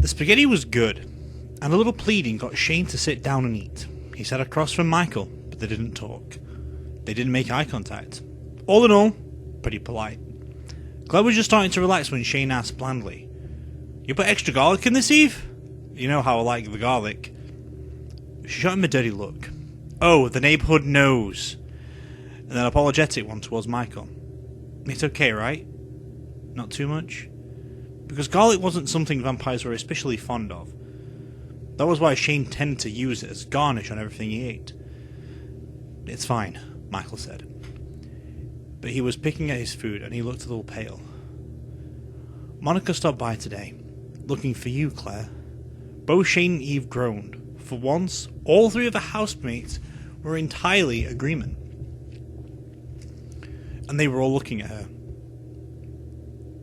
The spaghetti was good, and a little pleading got Shane to sit down and eat. He sat across from Michael, but they didn't talk. They didn't make eye contact. All in all, pretty polite. Claire was just starting to relax when Shane asked blandly, "You put extra garlic in this, Eve? You know how I like the garlic." She shot him a dirty look. "Oh, the neighbourhood knows." And an apologetic one towards Michael. "It's okay, right? Not too much?" Because garlic wasn't something vampires were especially fond of. That was why Shane tended to use it as garnish on everything he ate. "It's fine," Michael said. But he was picking at his food and he looked a little pale. "Monica stopped by today, looking for you, Claire." Both Shane and Eve groaned. For once, all three of the housemates were entirely in agreement. And they were all looking at her.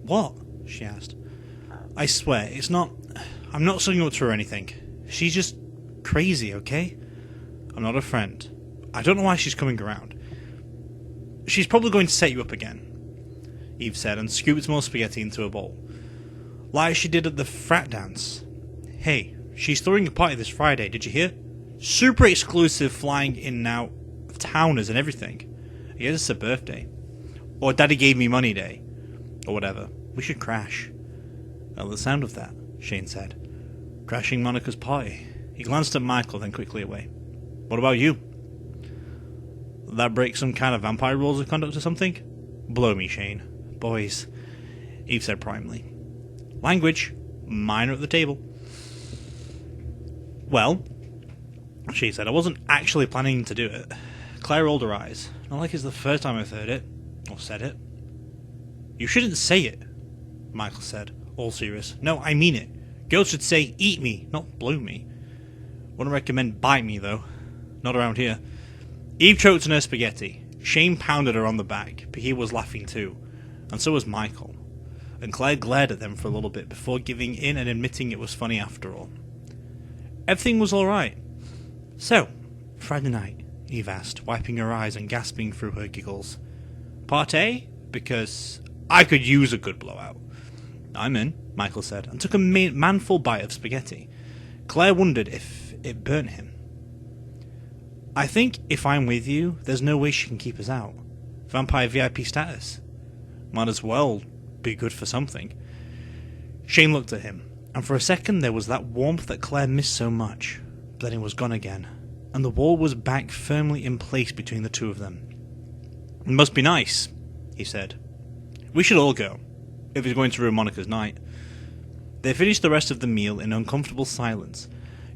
"What?" she asked. "I swear, it's not... I'm not sucking up to her or anything. She's just crazy, okay? I'm not a friend. I don't know why she's coming around. She's probably going to set you up again," Eve said, and scooped more spaghetti into a bowl. "Like she did at the frat dance. Hey, she's throwing a party this Friday, did you hear? Super exclusive, flying in and out of towners and everything. I guess it's her birthday. Or Daddy gave me money day. Or whatever. We should crash." "I love the sound of that," Shane said. "Crashing Monica's party." He glanced at Michael, then quickly away. "What about you? That break some kind of vampire rules of conduct or something?" "Blow me, Shane. Boys," Eve said primly. "Language. Minor at the table." "Well," she said, "I wasn't actually planning to do it." Claire rolled her eyes. "Not like it's the first time I've heard it. Or said it." "You shouldn't say it," Michael said, all serious. "No, I mean it. Girls should say, 'eat me,' not 'blow me.' Wouldn't recommend 'bite me,' though. Not around here." Eve choked on her spaghetti. Shane pounded her on the back, but he was laughing too. And so was Michael. And Claire glared at them for a little bit before giving in and admitting it was funny after all. Everything was alright. "So, Friday night?" Eve asked, wiping her eyes and gasping through her giggles. "Party? Because I could use a good blowout." "I'm in," Michael said, and took a manful bite of spaghetti. Claire wondered if it burnt him. "I think if I'm with you, there's no way she can keep us out. Vampire VIP status. Might as well be good for something." Shane looked at him, and for a second there was that warmth that Claire missed so much, but then it was gone again, and the wall was back firmly in place between the two of them. "It must be nice," he said. "We should all go, if it's going to ruin Monica's night." They finished the rest of the meal in uncomfortable silence.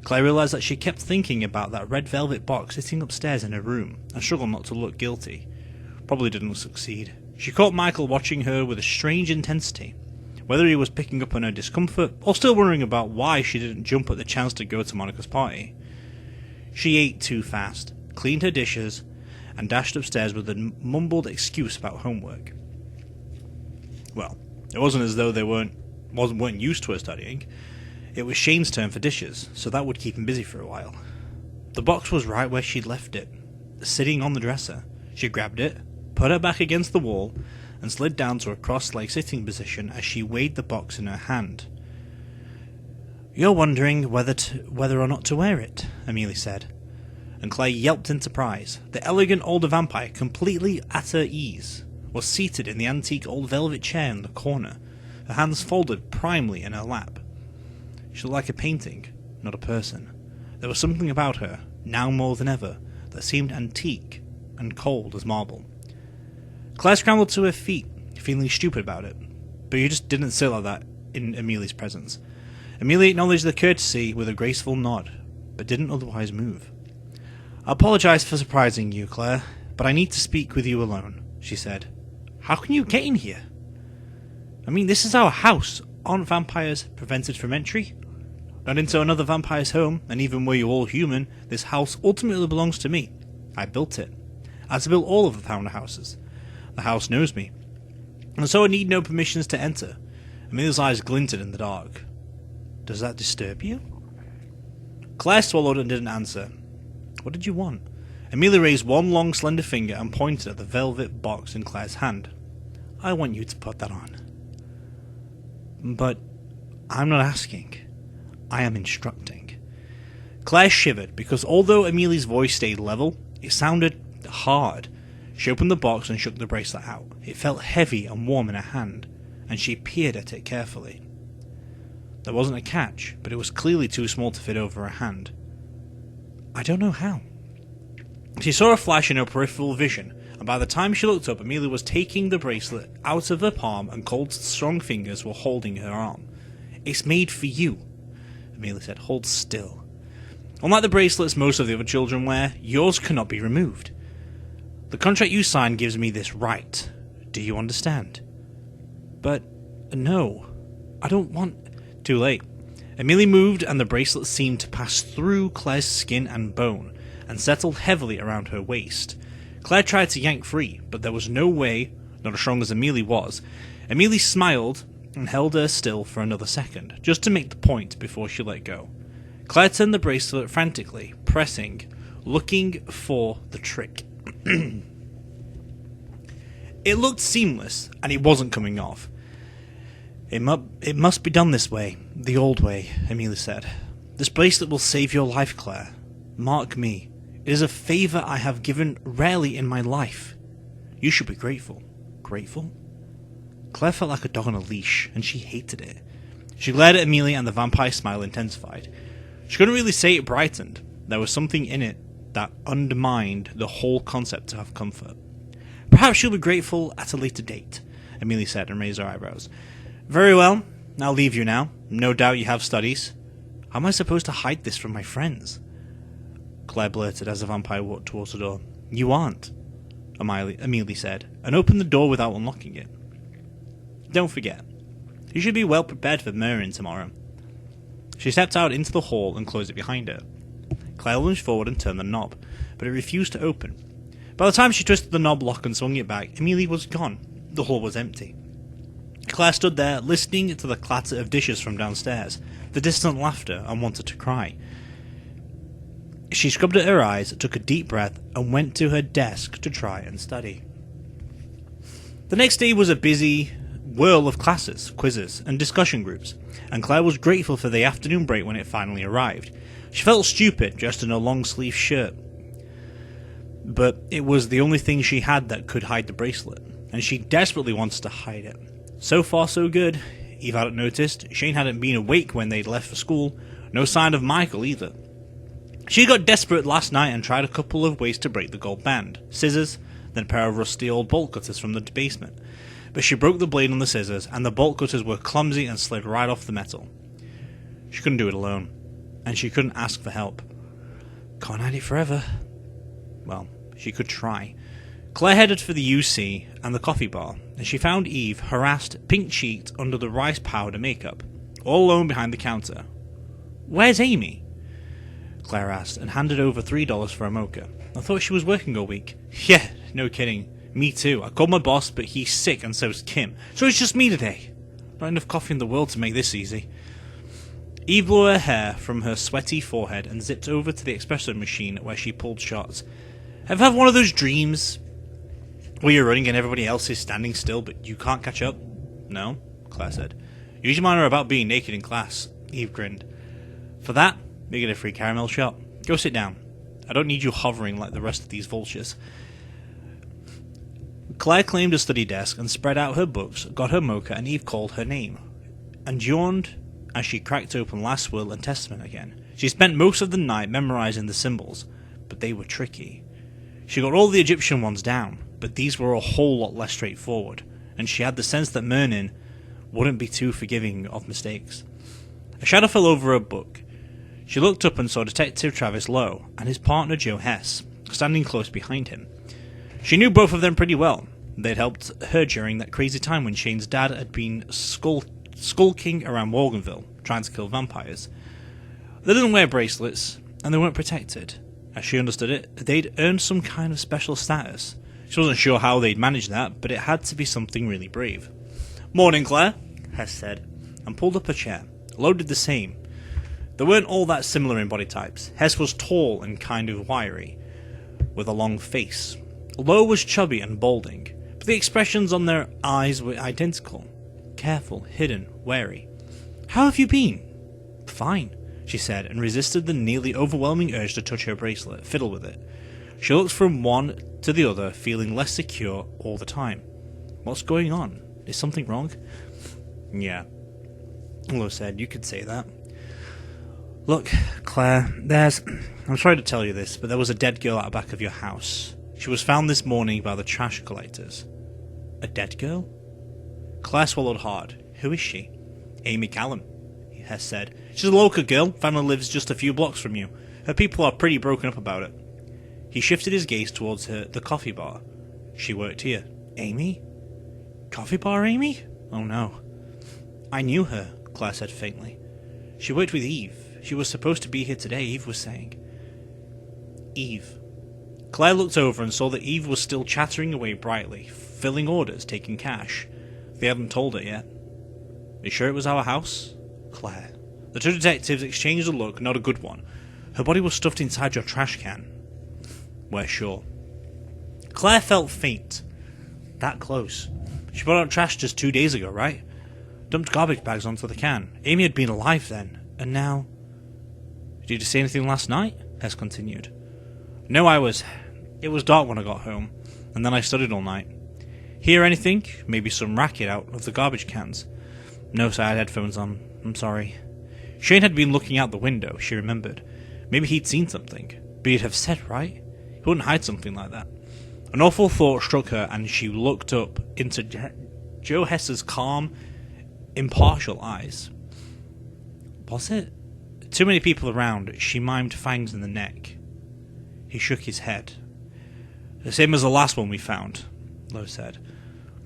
Claire realised that she kept thinking about that red velvet box sitting upstairs in her room, and struggled not to look guilty. Probably didn't succeed. She caught Michael watching her with a strange intensity, whether he was picking up on her discomfort, or still wondering about why she didn't jump at the chance to go to Monica's party. She ate too fast, cleaned her dishes, and dashed upstairs with a mumbled excuse about homework. Well, it wasn't as though they weren't used to her studying. It was Shane's turn for dishes, so that would keep him busy for a while. The box was right where she'd left it, sitting on the dresser. She grabbed it, put it back against the wall, and slid down to a cross-legged sitting position as she weighed the box in her hand. "You're wondering whether or not to wear it," Amelie said, and Claire yelped in surprise. The elegant older vampire, completely at her ease, was seated in the antique old velvet chair in the corner, her hands folded primly in her lap. She looked like a painting, not a person. There was something about her, now more than ever, that seemed antique and cold as marble. Claire scrambled to her feet, feeling stupid about it, but you just didn't sit like that in Amelia's presence. Amelia acknowledged the courtesy with a graceful nod, but didn't otherwise move. "I apologise for surprising you, Claire, but I need to speak with you alone," she said. "How can you get in here?" "I mean, this is our house. Aren't vampires prevented from entry? Not into another vampire's home, and even were you all human, this house ultimately belongs to me. I built it. I had to build all of the founder houses. The house knows me, and so I need no permissions to enter." Amelia's eyes glinted in the dark. "Does that disturb you?" Claire swallowed and didn't answer. "What did you want?" Amelia raised one long slender finger and pointed at the velvet box in Claire's hand. "I want you to put that on." "But I'm not asking. I am instructing. Claire shivered, because although Amelia's voice stayed level, it sounded hard. She opened the box and shook the bracelet out. It felt heavy and warm in her hand, and she peered at it carefully. There wasn't a catch, but it was clearly too small to fit over her hand. I don't know how. She saw a flash in her peripheral vision, and by the time she looked up, Amelia was taking the bracelet out of her palm and cold, strong fingers were holding her arm. It's made for you, Amelia said. Hold still. Unlike the bracelets most of the other children wear, yours cannot be removed. The contract you signed gives me this right. Do you understand? But, no, I don't want... Too late. Amelia moved and the bracelet seemed to pass through Claire's skin and bone, and settled heavily around her waist. Claire tried to yank free, but there was no way, not as strong as Amelia was. Amelia smiled and held her still for another second, just to make the point before she let go. Claire turned the bracelet frantically, pressing, looking for the trick. It looked seamless, and it wasn't coming off. It must be done this way, the old way, Amelia said. This bracelet will save your life, Claire. Mark me. It is a favour I have given rarely in my life. You should be grateful. Grateful? Claire felt like a dog on a leash, and she hated it. She glared at Amelia and the vampire smile intensified. She couldn't really say it brightened. There was something in it that undermined the whole concept of comfort. Perhaps she'll be grateful at a later date, Amelia said and raised her eyebrows. Very well, I'll leave you now. No doubt you have studies. How am I supposed to hide this from my friends? Claire blurted as the vampire walked towards the door. You aren't, Amelia said, and opened the door without unlocking it. Don't forget, you should be well prepared for Merrin tomorrow. She stepped out into the hall and closed it behind her. Claire lunged forward and turned the knob, but it refused to open. By the time she twisted the knob lock and swung it back, Amelia was gone. The hall was empty. Claire stood there, listening to the clatter of dishes from downstairs, the distant laughter, and wanted to cry. She scrubbed at her eyes, took a deep breath, and went to her desk to try and study. The next day was a busy whirl of classes, quizzes, and discussion groups, and Claire was grateful for the afternoon break when it finally arrived. She felt stupid, dressed in a long-sleeve shirt, but it was the only thing she had that could hide the bracelet, and she desperately wanted to hide it. So far so good. Eve hadn't noticed. Shane hadn't been awake when they'd left for school. No sign of Michael either. She got desperate last night and tried a couple of ways to break the gold band. Scissors, then a pair of rusty old bolt cutters from the basement. But she broke the blade on the scissors, and the bolt cutters were clumsy and slid right off the metal. She couldn't do it alone, and she couldn't ask for help. Can't hide it forever. Well, she could try. Claire headed for the UC and the coffee bar, and she found Eve harassed, pink-cheeked under the rice powder makeup, all alone behind the counter. Where's Amy? Claire asked, and handed over $3 for a mocha. I thought she was working all week. Yeah, no kidding. Me too. I called my boss, but he's sick and so's Kim. So it's just me today. Not enough coffee in the world to make this easy. Eve blew her hair from her sweaty forehead and zipped over to the espresso machine where she pulled shots. Have you had one of those dreams where you're running and everybody else is standing still, but you can't catch up? No, Claire said. Usually mine are about being naked in class. Eve grinned. For that, you get a free caramel shot. Go sit down. I don't need you hovering like the rest of these vultures. Claire claimed a study desk and spread out her books, got her mocha, and Eve called her name, and yawned as she cracked open Last Will and Testament again. She spent most of the night memorizing the symbols, but they were tricky. She got all the Egyptian ones down, but these were a whole lot less straightforward, and she had the sense that Merrin wouldn't be too forgiving of mistakes. A shadow fell over her book. She looked up and saw Detective Travis Lowe and his partner Joe Hess, standing close behind him. She knew both of them pretty well. They'd helped her during that crazy time when Shane's dad had been skulking around Morganville, trying to kill vampires. They didn't wear bracelets, and they weren't protected. As she understood it, they'd earned some kind of special status. She wasn't sure how they'd managed that, but it had to be something really brave. Morning, Claire, Hess said, and pulled up a chair. Lowe did the same. They weren't all that similar in body types. Hess was tall and kind of wiry, with a long face. Lowe was chubby and balding, but the expressions on their eyes were identical. Careful, hidden, wary. How have you been? Fine. she said, and resisted the nearly overwhelming urge to touch her bracelet, fiddle with it. She looked from one to the other, feeling less secure all the time. What's going on? Is something wrong? Yeah, Lo said, you could say that. Look, Claire, I'm sorry to tell you this, but there was a dead girl out the back of your house. She was found this morning by the trash collectors. A dead girl? Claire swallowed hard. Who is she? Amy Callum, Hess said. She's a local girl. Family lives just a few blocks from you. Her people are pretty broken up about it. He shifted his gaze towards the coffee bar. She worked here. Amy? Coffee bar Amy? Oh no. I knew her, Claire said faintly. She worked with Eve. She was supposed to be here today, Eve was saying. Eve. Claire looked over and saw that Eve was still chattering away brightly, filling orders, taking cash. They hadn't told her yet. Are you sure it was our house? Claire. The two detectives exchanged a look, not a good one. Her body was stuffed inside your trash can. We're sure. Claire felt faint. That close. She brought out trash just 2 days ago, right? Dumped garbage bags onto the can. Amy had been alive then, and now... Did you say anything last night? Hess continued. No, It was dark when I got home, and then I studied all night. Hear anything? Maybe some racket out of the garbage cans. No, sir, I had headphones on. I'm sorry. Shane had been looking out the window, she remembered. Maybe he'd seen something. But he'd have said, right? He wouldn't hide something like that. An awful thought struck her, and she looked up into Joe Hess's calm, impartial eyes. Was it? Too many people around, she mimed fangs in the neck. He shook his head. The same as the last one we found, Lo said.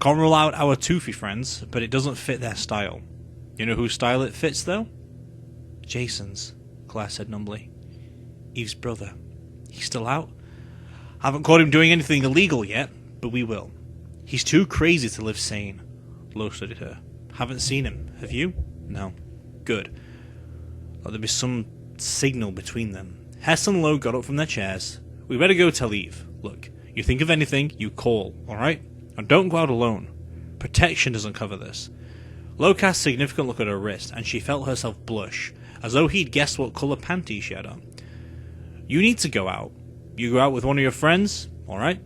Can't rule out our toothy friends, but it doesn't fit their style. You know whose style it fits, though? Jason's, Claire said numbly. Eve's brother. He's still out? Haven't caught him doing anything illegal yet, but we will. He's too crazy to live sane. Lo studied her. Haven't seen him, have you? No. Good. Thought there'd be some signal between them. Hess and Lo got up from their chairs. We better go tell Eve. Look, you think of anything, you call, alright? And don't go out alone. Protection doesn't cover this. Lo cast a significant look at her wrist, and she felt herself blush, as though he'd guessed what colour panties she had on. You need to go out. You go out with one of your friends, alright?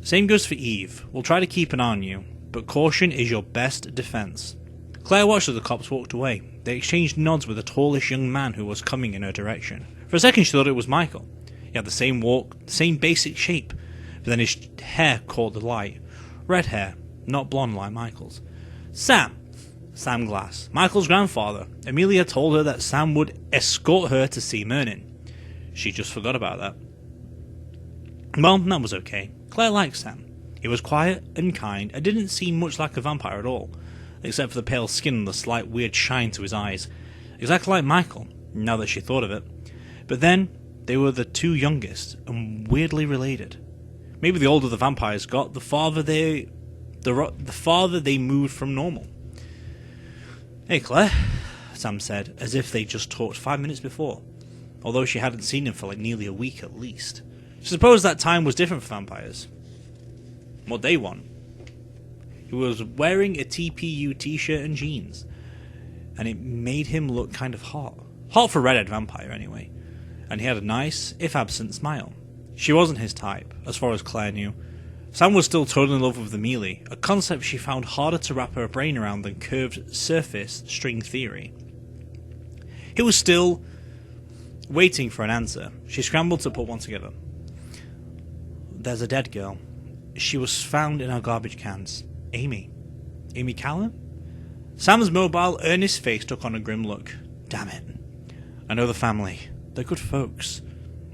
Same goes for Eve. We'll try to keep an eye on you, but caution is your best defence. Claire watched as the cops walked away. They exchanged nods with a tallish young man who was coming in her direction. For a second she thought it was Michael. He had the same walk, the same basic shape, but then his hair caught the light. Red hair, not blonde like Michael's. Sam Glass, Michael's grandfather. Amelia told her that Sam would escort her to see Mernin. She just forgot about that. Well, that was okay. Claire liked Sam. He was quiet and kind and didn't seem much like a vampire at all, except for the pale skin and the slight weird shine to his eyes. Exactly like Michael, now that she thought of it. But then, they were the two youngest, and weirdly related. Maybe the older the vampires got, the farther they moved from normal. Hey Claire, Sam said, as if they just talked 5 minutes before, although she hadn't seen him for like nearly a week at least. She supposed that time was different for vampires. What they want. He was wearing a TPU t-shirt and jeans, and it made him look kind of hot. Hot for a redhead vampire, anyway. And he had a nice, if absent, smile. She wasn't his type, as far as Claire knew. Sam was still totally in love with the melee, a concept she found harder to wrap her brain around than curved surface string theory. He was still waiting for an answer. She scrambled to put one together. There's a dead girl. She was found in our garbage cans. Amy. Amy Callum? Sam's mobile, earnest face took on a grim look. Damn it. I know the family. They're good folks.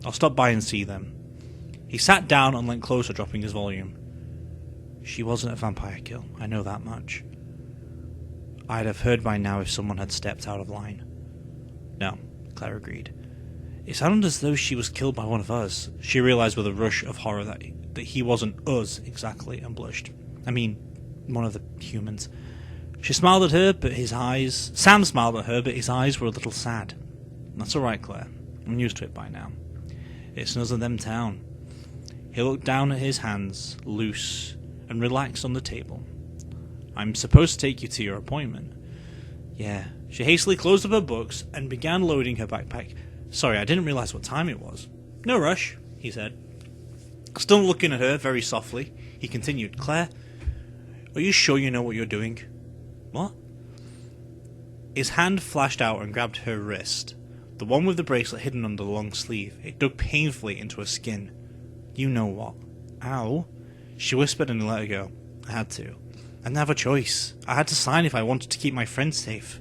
I'll stop by and see them. He sat down and leant closer, dropping his volume. She wasn't a vampire kill, I know that much. I'd have heard by now if someone had stepped out of line. No, Claire agreed. It sounded as though she was killed by one of us. She realised with a rush of horror that he wasn't us exactly, and blushed. I mean, one of the humans. She smiled at her, but Sam smiled at her, but his eyes were a little sad. That's alright, Claire. I'm used to it by now. It's none of them town. He looked down at his hands, loose and relaxed on the table. I'm supposed to take you to your appointment. Yeah. She hastily closed up her books and began loading her backpack. Sorry, I didn't realise what time it was. No rush, he said. Still looking at her very softly, he continued, Claire, are you sure you know what you're doing? What? His hand flashed out and grabbed her wrist, the one with the bracelet hidden under the long sleeve. It dug painfully into her skin. You know what? Ow. She whispered and let her go. I had to. I didn't have a choice. I had to sign if I wanted to keep my friend safe.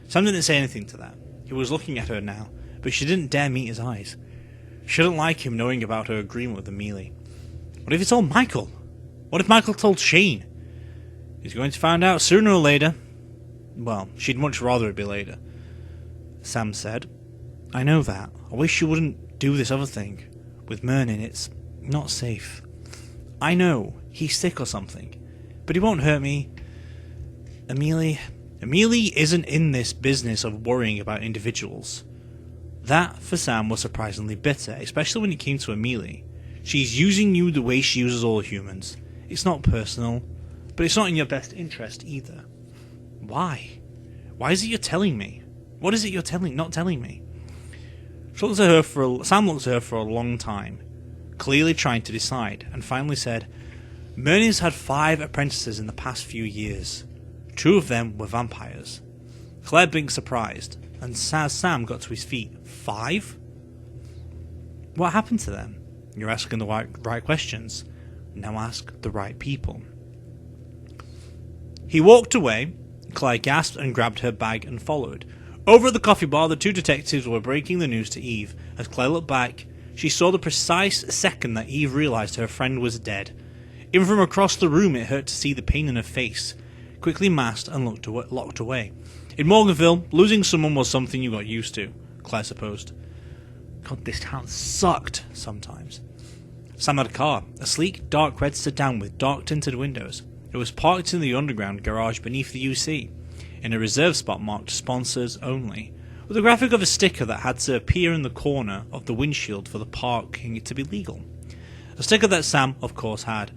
Sam didn't say anything to that. He was looking at her now, but she didn't dare meet his eyes. She didn't like him knowing about her agreement with Amelie. What if it's all Michael? What if Michael told Shane? He's going to find out sooner or later. Well, she'd much rather it be later. Sam said, I know that. I wish you wouldn't do this other thing. With Mernin, it's not safe. I know. He's sick or something. But he won't hurt me. Amelie isn't in this business of worrying about individuals. That, for Sam, was surprisingly bitter, especially when it came to Amelie. She's using you the way she uses all humans. It's not personal, but it's not in your best interest either. Why? Why is it you're telling me? What is it you're not telling me? Sam looked at her for a long time, clearly trying to decide, and finally said, Mernin's had 5 apprentices in the past few years. 2 of them were vampires. Claire blinked surprised, and Sam got to his feet. 5? What happened to them? You're asking the right questions. Now ask the right people. He walked away. Claire gasped and grabbed her bag and followed. Over at the coffee bar, the 2 detectives were breaking the news to Eve. As Claire looked back, she saw the precise second that Eve realised her friend was dead. Even from across the room, it hurt to see the pain in her face. Quickly masked and locked away. In Morganville, losing someone was something you got used to, Claire supposed. God, this town sucked sometimes. Sam had a car, a sleek, dark red sedan with dark tinted windows. It was parked in the underground garage beneath the UC, in a reserve spot marked Sponsors Only, with a graphic of a sticker that had to appear in the corner of the windshield for the parking to be legal. A sticker that Sam, of course, had.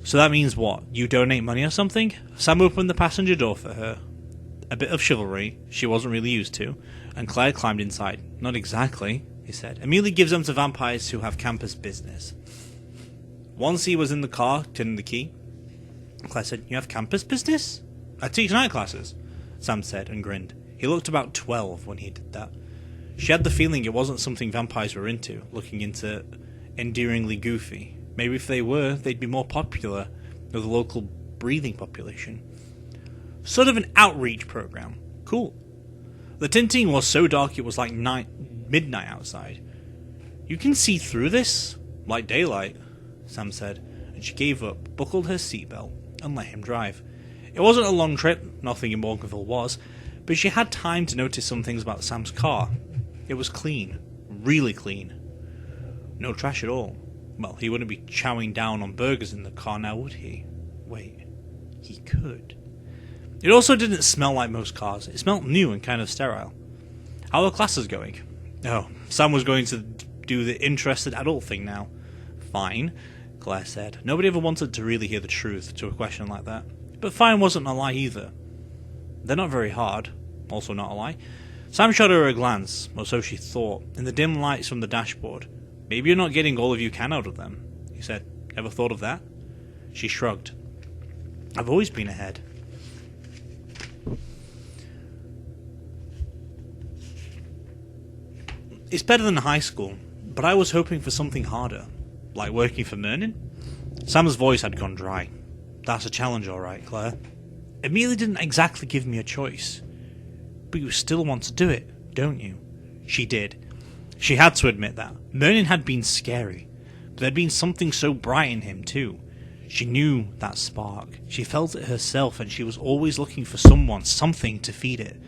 So that means what? You donate money or something? Sam opened the passenger door for her. A bit of chivalry she wasn't really used to, and Claire climbed inside. Not exactly, he said. Amelie gives them to vampires who have campus business. Once he was in the car, turning the key, Claire said, You have campus business? I teach night classes, Sam said and grinned. He looked about 12 when he did that. She had the feeling it wasn't something vampires were into, looking into endearingly goofy. Maybe if they were, they'd be more popular with the local breathing population. Sort of an outreach program. Cool. The tinting was so dark it was like midnight outside. You can see through this? Like daylight, Sam said, and she gave up, buckled her seatbelt, and let him drive. It wasn't a long trip, nothing in Morganville was, but she had time to notice some things about Sam's car. It was clean. Really clean. No trash at all. Well, he wouldn't be chowing down on burgers in the car now, would he? Wait, he could. It also didn't smell like most cars. It smelled new and kind of sterile. How were classes going? Oh, Sam was going to do the interested adult thing now. Fine, Claire said. Nobody ever wanted to really hear the truth to a question like that. But fine wasn't a lie either. They're not very hard. Also not a lie. Sam shot her a glance, or so she thought, in the dim lights from the dashboard. Maybe you're not getting all of you can out of them, he said. Ever thought of that? She shrugged. I've always been ahead. It's better than high school, but I was hoping for something harder. Like working for Mernin? Sam's voice had gone dry. That's a challenge, all right, Claire. Amelie didn't exactly give me a choice. But you still want to do it, don't you? She did. She had to admit that. Mernin had been scary, but there'd been something so bright in him, too. She knew that spark. She felt it herself, and she was always looking for someone, something to feed it.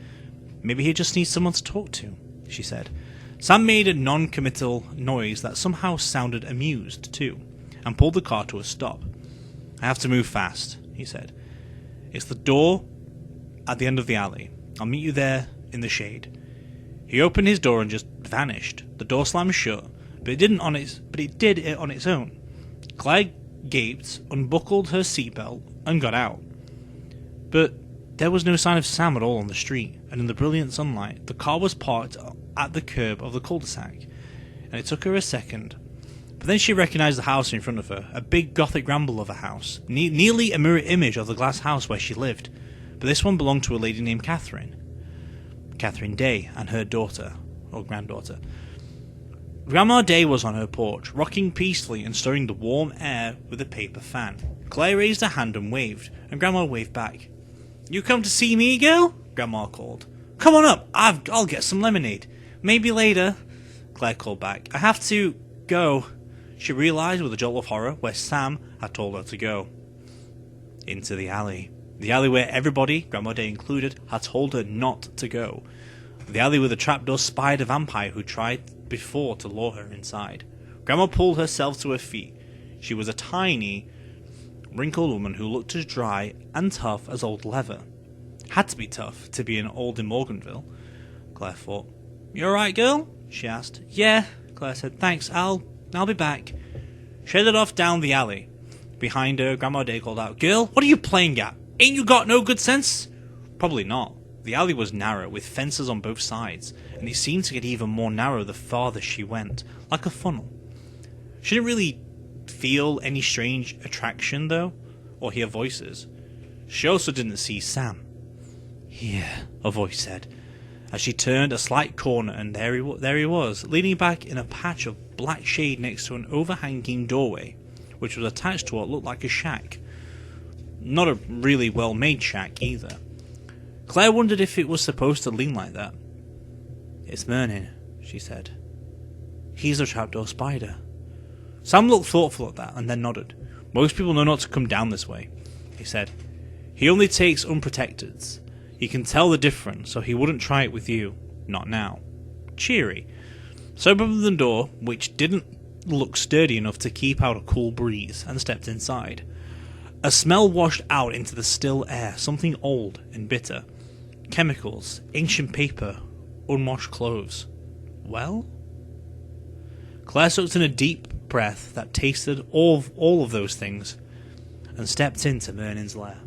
Maybe he just needs someone to talk to, she said. Sam made a non-committal noise that somehow sounded amused, too, and pulled the car to a stop. I have to move fast, he said. It's the door at the end of the alley. I'll meet you there in the shade. He opened his door and just vanished. The door slammed shut, but it did it on its own. Claire gaped, unbuckled her seatbelt, and got out. But There was no sign of Sam at all on the street, and in the brilliant sunlight, the car was parked at the curb of the cul-de-sac, and it took her a second. But then she recognised the house in front of her, a big gothic ramble of a house, nearly a mirror image of the glass house where she lived, but this one belonged to a lady named Catherine Day, and her daughter, or granddaughter. Grandma Day was on her porch, rocking peacefully and stirring the warm air with a paper fan. Claire raised a hand and waved, and Grandma waved back. "You come to see me, girl?" Grandma called. "Come on up, I'll get some lemonade. Maybe later," Claire called back. "I have to go." She realised with a jolt of horror where Sam had told her to go. Into the alley. The alley where everybody, Grandma Day included, had told her not to go. The alley with a trapdoor spider vampire who tried before to lure her inside. Grandma pulled herself to her feet. She was a tiny, wrinkled woman who looked as dry and tough as old leather. Had to be tough to be an old in Morganville, Claire thought. "You alright, girl?" she asked. "Yeah," Claire said. "Thanks, I'll be back." She headed off down the alley. Behind her, Grandma Day called out, "Girl, what are you playing at? Ain't you got no good sense?" Probably not. The alley was narrow, with fences on both sides, and it seemed to get even more narrow the farther she went, like a funnel. She didn't really feel any strange attraction, though, or hear voices. She also didn't see Sam. "Here," a voice said, as she turned a slight corner, and there he was, leaning back in a patch of black shade next to an overhanging doorway, which was attached to what looked like a shack. Not a really well-made shack, either. Claire wondered if it was supposed to lean like that. "It's Mernin," she said. "He's the trapdoor spider." Sam looked thoughtful at that, and then nodded. "Most people know not to come down this way," he said. "He only takes unprotecteds. He can tell the difference, so he wouldn't try it with you. Not now." Cheery. So opened the door, which didn't look sturdy enough to keep out a cool breeze, and stepped inside. A smell washed out into the still air, something old and bitter. Chemicals, ancient paper, unwashed clothes. Well? Claire sucked in a deep breath that tasted all of those things, and stepped into Mernin's lair.